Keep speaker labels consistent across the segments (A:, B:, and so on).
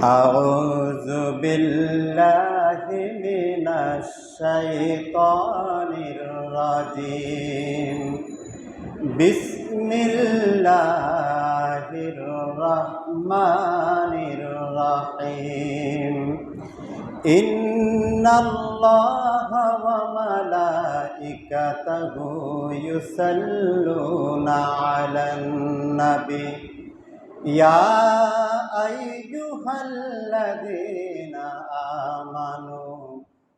A: أعوذ بالله من الشيطان الرجيم بسم الله الرحمن الرحيم إن الله وملائكته يصلون على النبي يا أيها الذين آمنوا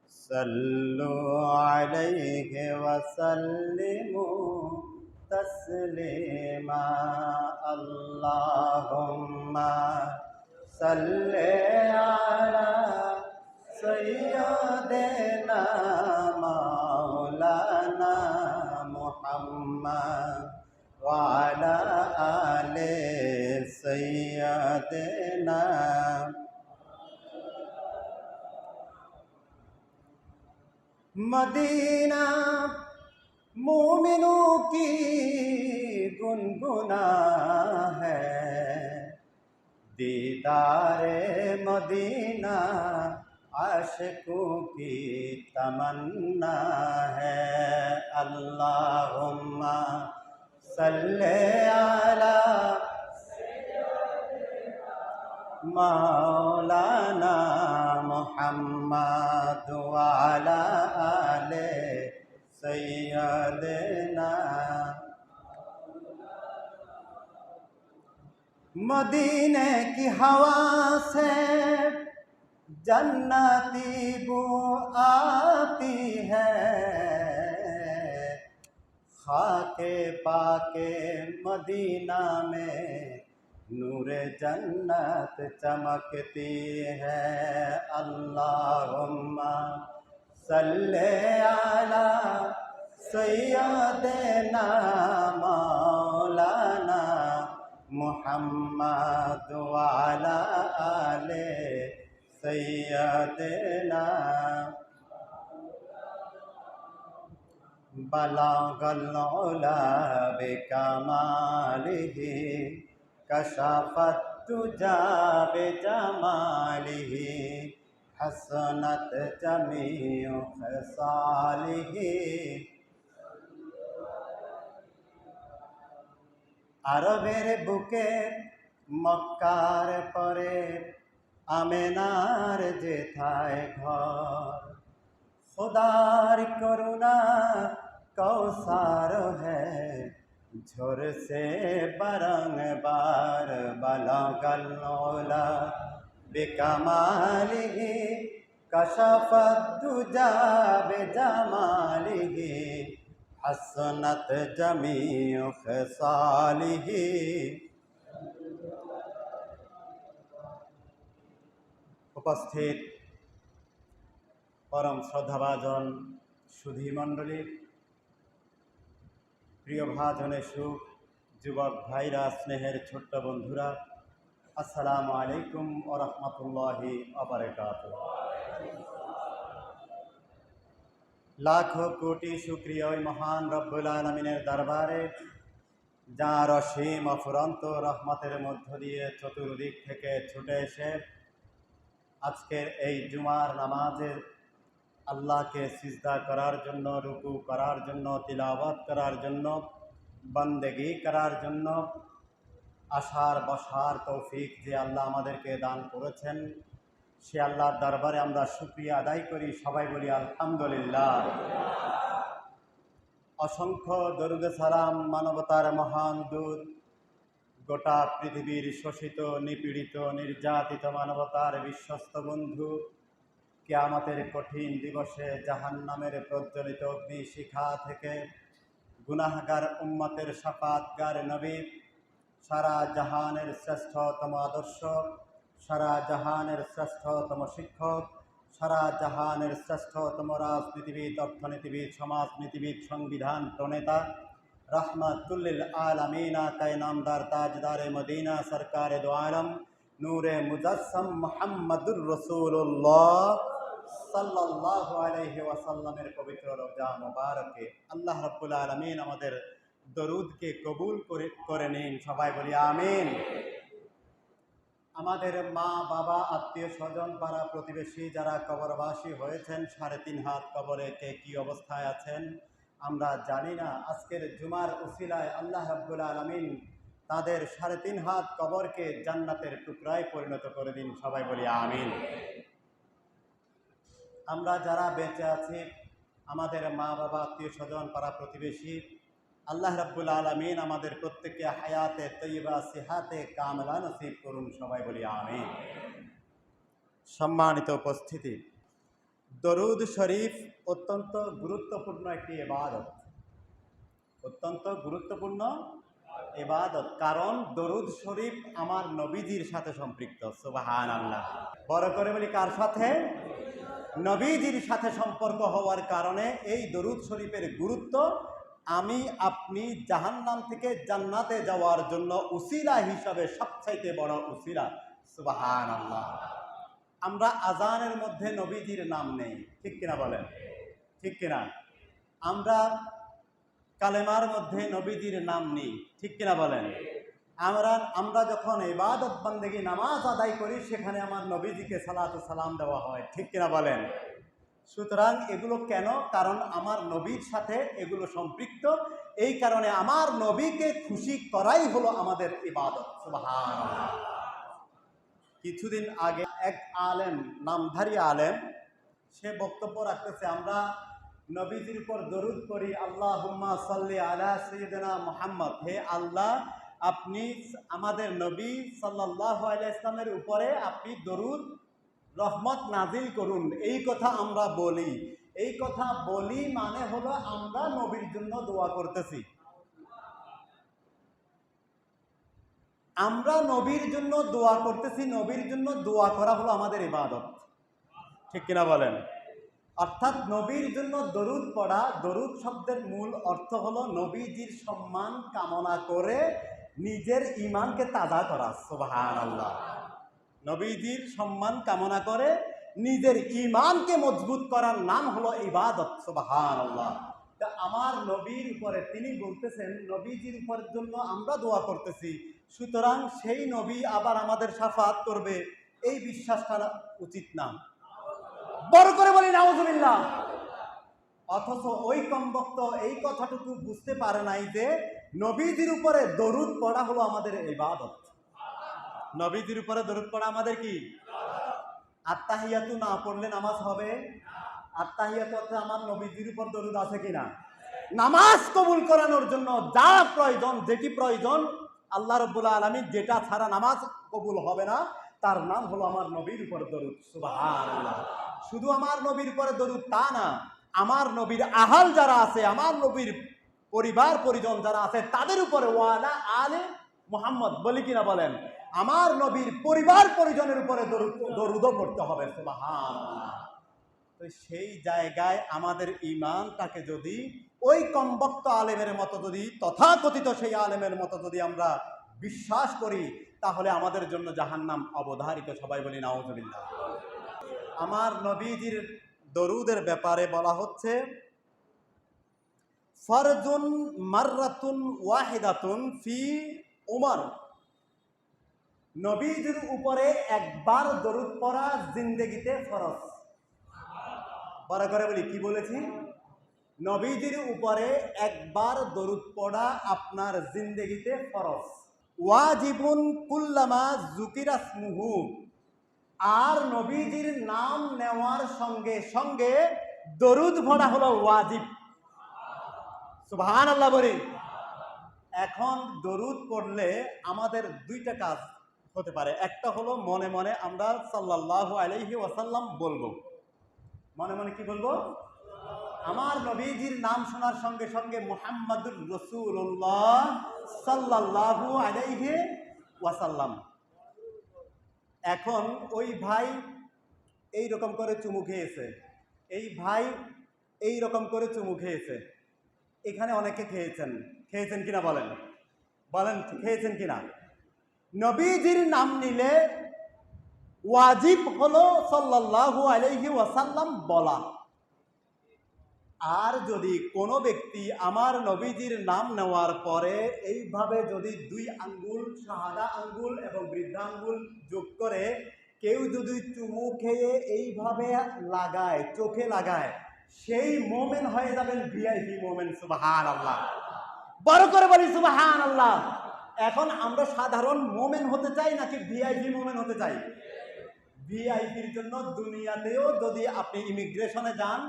A: صلوا عليه وسلموا تسليما اللهم صل على سيدنا مولانا محمد وعلى آل سيدنا Medina मोमिनों की गुनगुना है दीदारे मदीना आशिकों की तमन्ना है अल्लाहुम्मा सल्ले अला मौलाना मुहम्मद वाला आले सैयदना मदीने की हवा से जन्नती बू आती है खाके पाके मदीना में नूरे जन्नत चमकती है अल्लाहुम्मा सल्ले अला सय्यदना मौलाना मुहम्मद वाला आले सय्यदना बलगल उला बिकमालिही कशफत तुजा बिजमालिही हसनत जमीउ खसालिही আরবের বুকে মক্কার পরে আমেনার যেথায় ঘর खुदार करुणा कौसार है झोर से बरंगबार बलगल उला बिकमालिही कशफत दुजा बिजमालिही हसनत जमीउ खसालिही उपस्थित परम श्रद्धाभाजन सुधी मंडली प्रिय भाजने सुख युवक भाईरा स्नेहर छोट्ट बंधुरा अस्सलामु आलैकुम व रहमतुल्लाहि व बाराकातुहू लाखों कोटि शुक्रिया महान रब्बुल आलमीनेर दरबारे जार असीम अफुरंत रहमतेर मध्य दिए चतुर्दिक थेके छुटे एसे आजकेर एई जुमार नामाजेर अल्लाह के सिजदा करार जन्नो रुकू करार जन्नो तिलावत करार जन्नो बंदेगी करार जन्नो आशार बसार तौफिक जे अल्लाह आमादेरके दान करेछेन से आल्लाहर दरबारे आमरा शुक्रिया आदाय करी सबाई बोली आलहामदुलिल्लाह। असंख्य दरुद सालाम मानवतार महान दूत गोटा पृथिवीर शोषित निपीड़ित निर्यातित मानवतार विश्वस्त बंधु कियामतेर कठिन दिवसे जहान्नामेर प्रज्वलित अग्निशिखा थेके गुनाहगार उम्मतेर शाफातगार नबी सारा जहानेर श्रेष्ठतम आदर्श सारा जहानेर श्रेष्ठतम शिक्षक सारा जहानेर श्रेष्ठतम राजनीतिविद अर्थनीतिविद समाजनीतिविद संविधान प्रणेता रहमतुल्लिल आलमीन आकाए नामदार ताजदार मदीना सरकार दो आलम नूरे मुजस्सम मुहम्मदुर रसूलुल्लाह सल्लल्लाहु अलैहि वसल्लमेर पवित्र रौजा मुबारके अल्लाह रब्बुल आलमीन आमादेर दरूद के कबूल करे निन सबाई बोली आमीन। আমাদের মা বাবা আত্মীয় স্বজন পাড়া প্রতিবেশী যারা কবরবাসী হয়েছেন 3.5 হাত কবরে কে কি অবস্থায় আছেন আমরা জানি না। আজকের জুমার উসিলায় আল্লাহ রাব্বুল আলামিন তাদের 3.5 হাত কবরকে জান্নাতের টুকরায় পরিণত করে দিন, সবাই বলি আমিন। আমরা যারা বেঁচে আছি, আমাদের মা বাবা আত্মীয় স্বজন পাড়া প্রতিবেশী, আল্লাহ রাব্বুল আলামিন আমাদের প্রত্যেককে হায়াতে তৈয়বা সিহাতে কামলা নসিব করুন, সবাই বলি আমিন। সম্মানিত উপস্থিতি, দরুদ শরীফ অত্যন্ত গুরুত্বপূর্ণ একটি ইবাদত, অত্যন্ত গুরুত্বপূর্ণ ইবাদত। কারণ দরুদ শরীফ আমার নবীজির সাথে সম্পৃক্ত। সুবহানাল্লাহ। বড় করে বলি কার সাথে? নবীজির সাথে সম্পর্ক হওয়ার কারণে এই দরুদ শরীফের গুরুত্ব আমি আপনি জাহান্নাম থেকে জান্নাতে যাওয়ার জন্য উসিলা হিসাবে সবচাইতে বড় উসিলা। সুবহানাল্লাহ। আমরা আজানের মধ্যে নবীজির নাম নেই, ঠিক কিনা বলেন? ঠিক কিনা? আমরা কালেমার মধ্যে নবীজির নাম নেই, ঠিক কিনা বলেন? আমরা যখন ইবাদত বান্দেগী নামাজ আদায় করি সেখানে আমার নবীজিকে সালাতু সালাম দেওয়া হয়, ঠিক কিনা বলেন? সুতরাং এগুলো কেন? কারণ আমার নবীর সাথে এগুলো সম্পৃক্ত। এই কারণে আমার নবীকে খুশি করাই হলো আমাদের ইবাদত। সুবহানাল্লাহ। কিছুদিন আগে এক আলেম, নামধারী আলেম, সে বক্তব্য রাখতেছে আমরা নবীজির উপর দরুদ করি, আল্লাহুম্মা সাল্লি আলা সাইয়্যিদিনা মুহাম্মদ। হে আল্লাহ, আপনি আমাদের নবী সাল্লাল্লাহু আলাইহি ইসলামের উপরে আপনি দরুদ রহমত নাজিল করুন। এই কথা আমরা বলি। এই কথা বলি মানে হলো আমরা নবীর জন্য দোয়া করতেছি। আমরা নবীর জন্য দোয়া করতেছি। নবীর জন্য দোয়া করা হলো আমাদের ইবাদত, ঠিক কিনা বলেন? অর্থাৎ নবীর জন্য দরুদ পড়া, দরুদ শব্দের মূল অর্থ হলো নবীজির সম্মান কামনা করে নিজের ঈমানকে তাজা করা। সুবহানাল্লাহ। নবীজির সম্মান কামনা করে নিজের ঈমানকে মজবুত করার নাম হলো ইবাদত। সুবহানাল্লাহ। তা আমার নবীর উপরে তিনি বলতেছেন নবীজির উপরের জন্য আমরা দোয়া করতেছি, সুতরাং সেই নবী আবার আমাদের শাফাত করবে, এই বিশ্বাসটা উচিত না। বড় করে বলি নাউজুবিল্লাহ। অথচ ওই কমবক্ত এই কথাটুকু বুঝতে পারে নাই যে নবীজির উপরে দরুদ পড়া হলো আমাদের ইবাদত। নবীজির উপরে দরুদ পড়া আমাদের কি? আত্তাহিয়াতু না পড়লে নামাজ হবে? আত্তাহিয়াতু অর্থে আমার নবীজির উপর দরুদ আছে কিনা? নামাজ কবুল করানোর জন্য যা প্রয়োজন, যেটি প্রয়োজন, আল্লাহ রাব্বুল আলামিন যেটা ছাড়া নামাজ কবুল হবে না তার নাম হলো আমার নবীর উপর দরুদ। সুবহানাল্লাহ। শুধু আমার নবীর উপরে দরুদ তা না, আমার নবীর আহাল যারা আছে, আমার নবীর পরিবার পরিজন যারা আছে তাদের উপরে ওয়ালা আলে মুহাম্মদ বলি কিনা বলেন? আমার নবীর পরিবার পরিজনের উপরে দরুদও পড়তে হবে। সুবহানাল্লাহ। তো সেই জায়গায় আমাদের ঈমানটাকে যদি ওই কমবক্ত আলেমের মতো যদি তথাকথিত সেই আলেমের মতো যদি আমরা বিশ্বাস করি তাহলে আমাদের জন্য জাহান্নাম অবধারিত। সবাই বলি নাউজুবিল্লাহ। আমার নবীজির দরুদের ব্যাপারে বলা হচ্ছে ফরজুন মাররাতুন ওয়াহিদাতুন ফি উমর। নবীজির উপরে একবার দরুদ পড়া জিন্দেগিতে ফরজ। বড় করে বলি, কি বলেছি? নবীজির উপরে একবার দরুদ পড়া আপনার জিন্দেগিতে ফরজ। ওয়াজিবুন কুল্লামা যুকিরা ইসমুহু। আর নবীজির নাম নেওয়ার সঙ্গে সঙ্গে দরুদ পড়া হলো ওয়াজিব। সুবহানাল্লাহ বলি। এখন দরুদ পড়লে আমাদের দুইটা কাজ হতে পারে। একটা হলো মনে মনে আমরা সাল্লাল্লাহু আলাইহি ওয়াসাল্লাম বলবো। মনে মনে কি বলবো? আমার নবীজির নাম শোনার সঙ্গে সঙ্গে মুহাম্মাদুর রাসূলুল্লাহ সাল্লাল্লাহু আলাইহি ওয়াসাল্লাম। এখন ওই ভাই এই রকম করে চুমু খেয়েছে, এই ভাই এই রকম করে চুমু খেয়েছে। এখানে অনেকে খেয়েছেন, খেয়েছেন কিনা বলেন? বলেন খেয়েছেন কিনা? নবীজির নাম নিলে ওয়াজিব হলো সাল্লাল্লাহু আলাইহি ওয়াসাল্লাম বলা। আর যদি কোনো ব্যক্তি আমার নবীজির নাম নেওয়ার পরে এইভাবে যদি 2 আঙ্গুল শাহাদা আঙ্গুল এবং বৃদ্ধা আঙ্গুল যোগ করে কেউ যদি চুমু খেয়ে এইভাবে লাগায়, চোখে লাগায়, সেই মোমেন হয়ে যাবেন ভিআইপি মোমেন। সুবহানাল্লাহ, বড় করে বলি সুবহানাল্লাহ। এখন আমরা সাধারণ মোমেন হতে চাই নাকি ভিআইপি মোমেন হতে চাই? ভিআইপির জন্য দুনিয়াতেও যদি আপনি ইমিগ্রেশনে যান,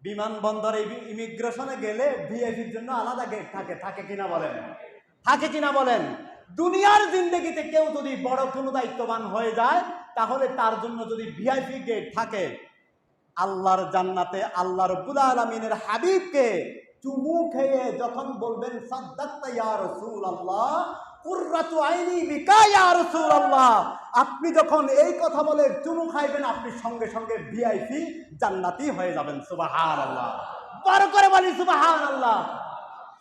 A: বিমানবন্দরে ইমিগ্রেশনে গেলে ভিআইপির জন্য আলাদা গেট থাকে, থাকে কিনা বলেন? থাকে কিনা বলেন? দুনিয়ার জিন্দেগিতে কেউ যদি বড় কোনো দায়িত্ববান হয়ে যায়, তাহলে তার জন্য যদি ভিআইপি গেট থাকে, আল্লাহর জান্নাতে আল্লাহ রাব্বুল আলামিনের হাবিবকে চুমু খেয়ে যখন বলবেন সাদ্দাক্তা ইয়া রাসূলুল্লাহ, কুররাতু আইনি বিকা ইয়া রাসূলুল্লাহ, আপনি যখন এই কথা বলে চুমু খাইবেন, আপনি সঙ্গে সঙ্গে ভিআইপি জান্নাতি হয়ে যাবেন। সুবহানাল্লাহ, বড় করে বলি সুবহানাল্লাহ।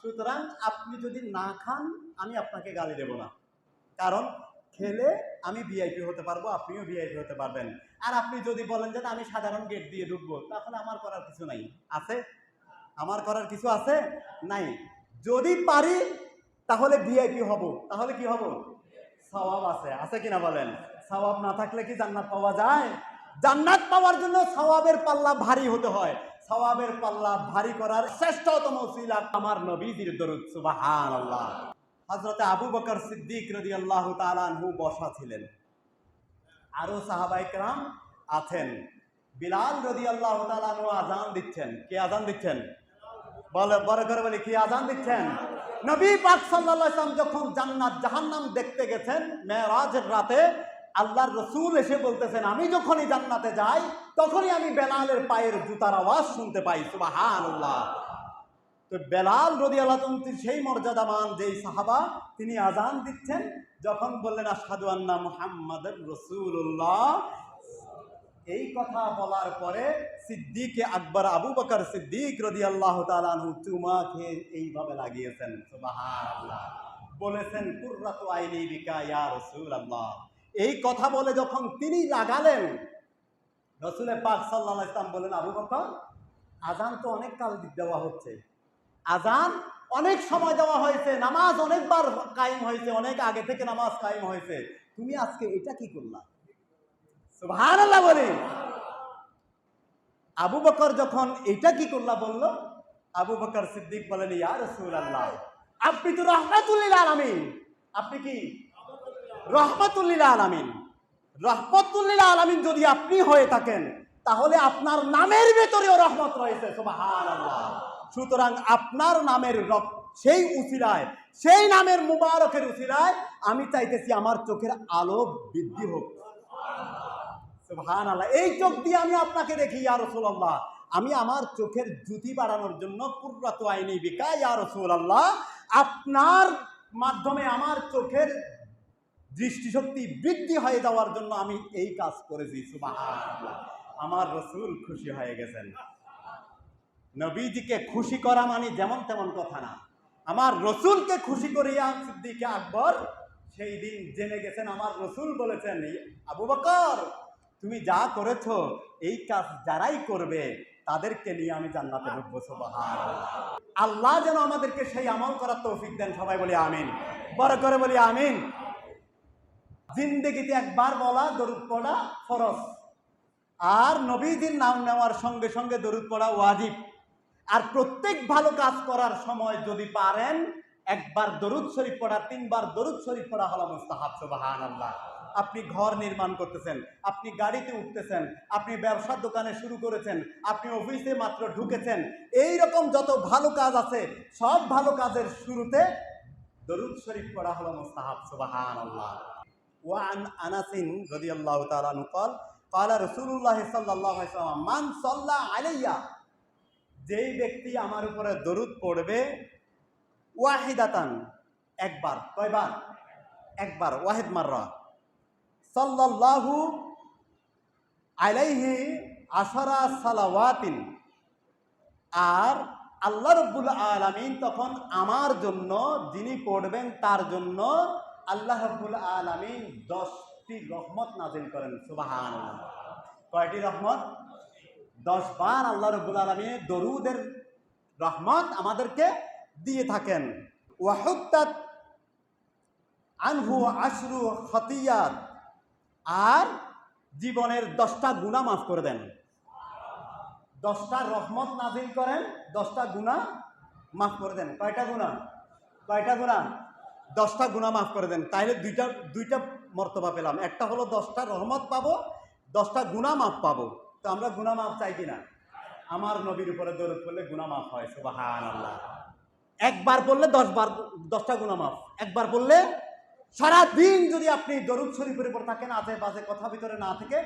A: সুতরাং আপনি যদি না খান, আমি আপনাকে গালি দেব না, কারণ খেলে আমি ভিআইপি হতে পারবো, আপনিও ভিআইপি হতে পারবেন। আর আপনি যদি বলেন যে আমি সাধারণ গেট দিয়ে ঢুকবো, তাহলে আমার করার কিছু নাই। আছে? আমার করার কিছু আছে? নাই। যদি পারি তাহলে ভিআইপি হব, তাহলে কি হব? সওয়াব আছে, আছে কিনা বলেন? সওয়াব না থাকলে কি জান্নাত পাওয়া যায়? জান্নাত পাওয়ার জন্য সওয়াবের পাল্লা ভারী হতে হয়। সওয়াবের পাল্লা ভারী করার শ্রেষ্ঠতম ওসিলা আমার নবীজির দরুদ। সুবহানাল্লাহ। হযরতে আবু বকর সিদ্দিক রাদিয়াল্লাহু তাআলা আনহু বসা ছিলেন, আরো সাহাবায়ে কেরাম আছেন। বিলাল রাদিয়াল্লাহু তাআলা আনহু আযান দিচ্ছেন। কে আযান দিচ্ছেন? বলে, বড় করে বলি, কি আযান দিচ্ছেন? নবী পাক সাল্লাল্লাহু আলাইহি ওয়াসাল্লাম যখন জান্নাত জাহান্নাম দেখতে গেছেন মেরাজের রাতে, আল্লাহর রাসূল এসে বলতেছেন, আমি যখনই জান্নাতে যাই তখনই আমি বেলালের পায়ের জুতার আওয়াজ শুনতে পাই। সুবহানাল্লাহ। তো বেলাল রাদিয়াল্লাহু তাআলা সেই মর্যাদাবান যেই সাহাবা, তিনি আযান দিচ্ছেন, যখন বললেন আশহাদু আন্না মুহাম্মাদুর রাসূলুল্লাহ, এই কথা বলার পরে সিদ্দিক আকবর আবু বকর সিদ্দিক রাদিয়াল্লাহু তাআলা আনহু চুমা খেয়ে এইভাবে লাগিয়েছেন। সুবহানাল্লাহ। বলেছেন কুররাতু আইনি বিকা ইয়া রাসূলুল্লাহ। এই কথা বলে যখন তিনি লাগালেন, রাসূল পাক সাল্লাল্লাহু আলাইহি ওয়াসাল্লাম বলেন, আবু বকর, আযান তো অনেক কাল দেওয়া হচ্ছে, আযান অনেক সময় দেওয়া হয়েছে, নামাজ অনেকবার কায়েম হয়েছে, অনেক আগে থেকে নামাজ কায়েম হয়েছে, তুমি আজকে এটা কি করলা? সুবহানাল্লাহ বলি। আবু বকর যখন এটা কি করলা বলল, আবু বকর সিদ্দিক বলেন, ইয়া রাসূলুল্লাহ, আপনি তো রাহমাতুল লিল আলামিন। আপনি কি রাহমাতুল লিল আলামিন? রাহমাতুল লিল আলামিন যদি আপনি হয়ে থাকেন, তাহলে আপনার নামের ভেতরেও রহমত রয়েছে। সুবহানাল্লাহ। সুতরাং আপনার নামের সেই উসিলায়, সেই নামের মুবারকের উসিলায় আমি চাইতেছি আমার চোখের আলো বৃদ্ধি হোক। সুবহানাল্লাহ। এই চোখ দিয়ে আমি আপনাকে দেখি ইয়া রাসূলুল্লাহ, আমি আমার চোখের জ্যোতি বাড়ানোর জন্য কুররাতু আইনি বিকা ইয়া রাসূলুল্লাহ, আপনার মাধ্যমে আমার চোখের দৃষ্টিশক্তি বৃদ্ধি হয়ে যাওয়ার জন্য আমি এই কাজ করেছি। সুবহানাল্লাহ। আমার রাসূল খুশি হয়ে গেছেন। নবীজিকে খুশি করা মানে যেমন তেমন কথা না। আমার রাসূলকে খুশি করিয়া সিদ্দিক আকবর সেই দিন জেনে গেছেন, আমার রাসূল বলেছেন, আবু বকর, তুমি যা করেছো এই কাজ যারাই করবে তাদেরকে নিয়ে আমি জান্নাতে ঢুকবো। সুবহানাল্লাহ। আল্লাহ যেন আমাদেরকে সেই আমল করার তৌফিক দেন। সবাই বলি আমিন, বড় করে বলি আমিন। জিন্দেগিতে একবার বলা দরুদ পড়া ফরজ, আর নবীজির নাম নেওয়ার সঙ্গে সঙ্গে দরুদ পড়া ওয়াজিব। আর প্রত্যেক ভালো কাজ করার সময় যদি পারেন একবার দরুদ শরীফ পড়া, 3 বার দরুদ শরীফ পড়া হলো মুস্তাহাব। সুবহানাল্লাহ। আপনি ঘর নির্মাণ করতেছেন, আপনি গাড়িতে উঠতেছেন, আপনি ব্যবসার দোকানে শুরু করেছেন, আপনি অফিসে মাত্র ঢুকেছেন, এই রকম যত ভালো কাজ আছে সব ভালো কাজের শুরুতে দরুদ শরীফ পড়া হলো মুস্তাহাব। সুবহানাল্লাহ। ওয়ান আনাসিন রাদিয়াল্লাহু তাআলা আনহু قال قال رسول الله صلى الله عليه وسلم মান সাল্লা আলাইয়া, যেই ব্যক্তি আমার উপরে দরুদ পড়বে, ওয়াহিদাতান, একবার, কয়বার? একবার, ওয়াহিদ মাররা, সাল্লাল্লাহু আলাইহি আশারা সালাওয়াতিন, আর আল্লাহ রাব্বুল আলামিন তখন আমার জন্য, যিনি পড়বেন তার জন্য আল্লাহ রাব্বুল আলামিন 10টি রহমত নাযিল করেন। সুবহানাল্লাহ। কয়টি রহমত? 10 বার আল্লাহ রাব্বুল আলামিন দরুদের রহমত আমাদেরকে দিয়ে থাকেন। ওয়াহুত্তাত আনহু আশরু খতিয়াত, আর জীবনের 10টা গুনাহ মাফ করে দেন। 10টা রহমত নাজিল করেন, 10টা গুনাহ মাফ করে দেন। কয়টা গুনাহ? 10টা গুনাহ মাফ করে দেন। তাইলে দুইটা মর্তবা পেলাম। একটা হলো 10টা রহমত পাবো, 10টা গুনাহ মাফ পাবো। তো আমরা গুনাহ মাফ চাই কিনা? আমার নবীর উপরে দরুদ পড়লে গুনাহ মাফ হয়। সুবহানাল্লাহ। একবার পড়লে 10টা গুনাহ মাফ। একবার পড়লে সারা দিন যদি আপনি দরুদ শরীফের উপর থাকেন, আজে বাজে কথা ভিতরে না থেকে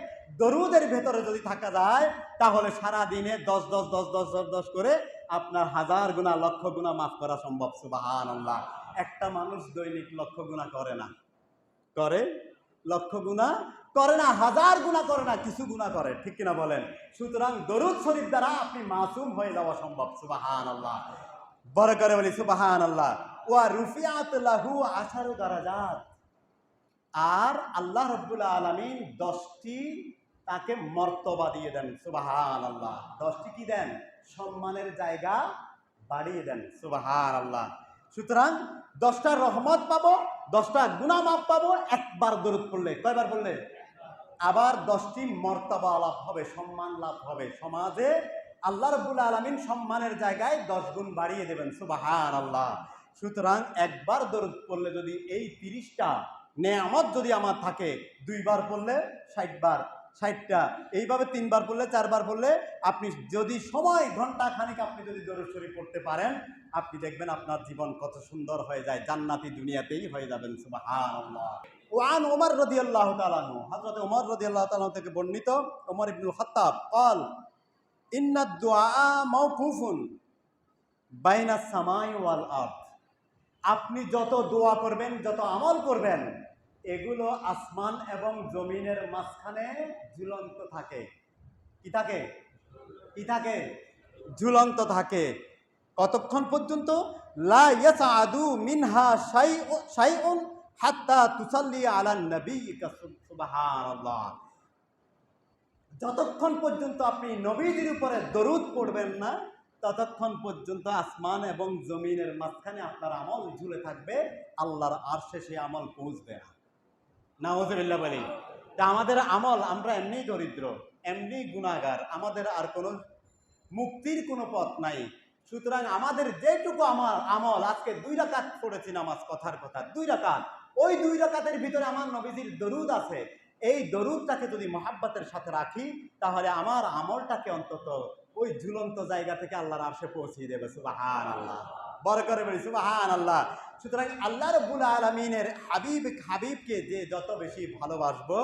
A: দরুদের ভেতরে যদি থাকা যায়, তাহলে সারা দিনে 10 করে আপনার 1000 গুনাহ, লক্ষ গুনাহ মাফ করা সম্ভব। সুবহানাল্লাহ। একটা মানুষ দৈনিক লক্ষ গুনাহ করে না, করে? লক্ষ গুনাহ করে না, 1000 গুনাহ করে না, কিছু গুনাহ করে। ঠিক কিনা বলেন? সুতরাং দরুদ শরীফ দ্বারা আপনি মাসুম হয়ে যাওয়া সম্ভব। সুবহানাল্লাহ। বড় করে বলি সুবহানাল্লাহ। ওয়া রুফিআত লাহু 10 দারাজাত, আর আল্লাহ রাব্বুল আলামিন 10টি তাকে মর্তবা দিয়ে দেন। সুবহানাল্লাহ। 10টি কি দেন? সম্মানের জায়গা বাড়িয়ে দেন। সুবহানাল্লাহ। সুতরাং 10টা রহমত পাবো, 10টা গুনাহ মাফ পাবো একবার দরুদ পড়লে। কয়বার পড়লে? আবার 10টি মর্তবা লাভ হবে, সম্মান লাভ হবে। সমাজে আল্লাহ রাব্বুল আলামিন সম্মানের জায়গায় 10 গুণ বাড়িয়ে দেবেন। সুবহানাল্লাহ। সুতরাং একবার দরুদ পড়লে যদি এই 30টা নেয়ামত যদি আমার থাকে, 2 বার পড়লে 60 বার, 60টা, এইভাবে 3 বার পড়লে, 4 বার পড়লে, আপনি যদি সময় ঘন্টা খানিক আপনি যদি দরুদ শরীফ পড়তে পারেন, আপনি দেখবেন আপনার জীবন কত সুন্দর হয়ে যায়, জান্নাতি দুনিয়াতেই হয়ে যাবেন। সুবহানাল্লাহ। ওয়ান ওমর রাদিয়াল্লাহু তাআলা আনহু, হযরত ওমর রাদিয়াল্লাহু তাআলা থেকে বর্ণিত, ওমর ইবনুল খাত্তাব قال ইন্নাদ দুআ মাওকুফুন বাইনাস সামাই ওয়াল আরদ, আপনি যত দোয়া করবেন, যত আমল করবেন, এগুলো আসমান এবং জমিনের মাঝখানে ঝুলন্ত থাকে। কি থাকে? কি থাকে? ঝুলন্ত থাকে। কতক্ষণ পর্যন্ত? লা ইয়াসআদু মিনহা শাইউন হাত্তা তুসাল্লি আলান নবিয়্যিকা। সুবহানাল্লাহ। যতক্ষণ পর্যন্ত আপনি নবীজির উপরে দরুদ পড়বেন না, ততক্ষণ পর্যন্ত আসমান এবং জমিনের মাঝখানে আপনার আমল ঝুলে থাকবে, আল্লাহর আরশে সেই আমল পৌঁছবে না। নাউযুবিল্লাহ বলি। তা আমাদের আমল, আমরা এমনি দরিদ্র, এমনি গুনাহগার, আমাদের আর কোনো মুক্তির কোনো পথ নাই। সুতরাং আমাদের যেটুকু আমার আমল, আজকে 2 রাকাত পড়েছি নামাজ, কথার কথা 2 রাকাত, ওই 2 রাকাতের ভিতরে আমার নবীজির দরুদ আছে। এই দরুদটাকে যদি মহাব্বতের সাথে রাখি, তাহলে আমার আমলটাকে অন্তত ওই ঝুলন্ত জায়গা থেকে আল্লাহর আরশে পৌঁছিয়ে দেবে। সুবহানাল্লাহ। বড় করে বলি সুবহানাল্লাহ। সুতরাং আল্লাহ রাব্বুল আলামিনের হাবিবকে যে যত বেশি ভালোবাসবো,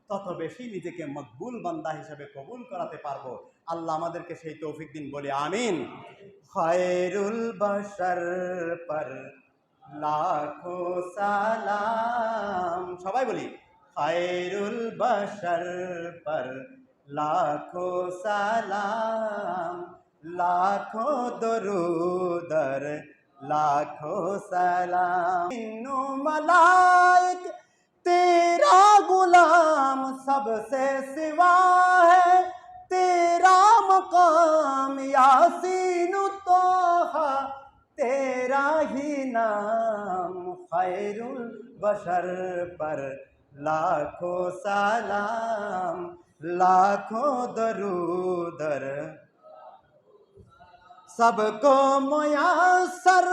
A: তত বেশি নিজেকে মকবুল বান্দা হিসেবে কবুল করাতে পারবো। আল্লাহ আমাদেরকে সেই তৌফিক দিন, বলি আমিন। খায়রুল বাশার পর লাখো সালাম, সবাই বলি খায়রুল বাশার পর লাখো সালাম, লাখো দরুদ লাখো সালাম। ইন্নু মলাইক तेरा गुलाम सबसे सिवा है, तेरा मकाम यासीन तोहा, तेरा ही नाम खैरुल बशर पर लाखों सलाम, लाखों दरूदर सबको मुयस्सर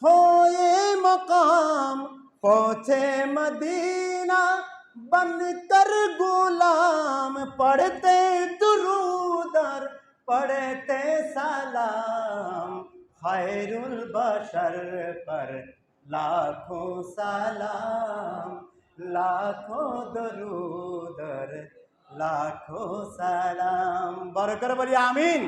A: हो ये मकाम, पहुँचे मदीना बनकर गुलाम, पढ़ते दुरूदर पढ़ते सलाम, खैरुल बशर पर लाखों सलाम, लाखों दरूदर लाखों सलाम। बरकर बोलिए आमीन।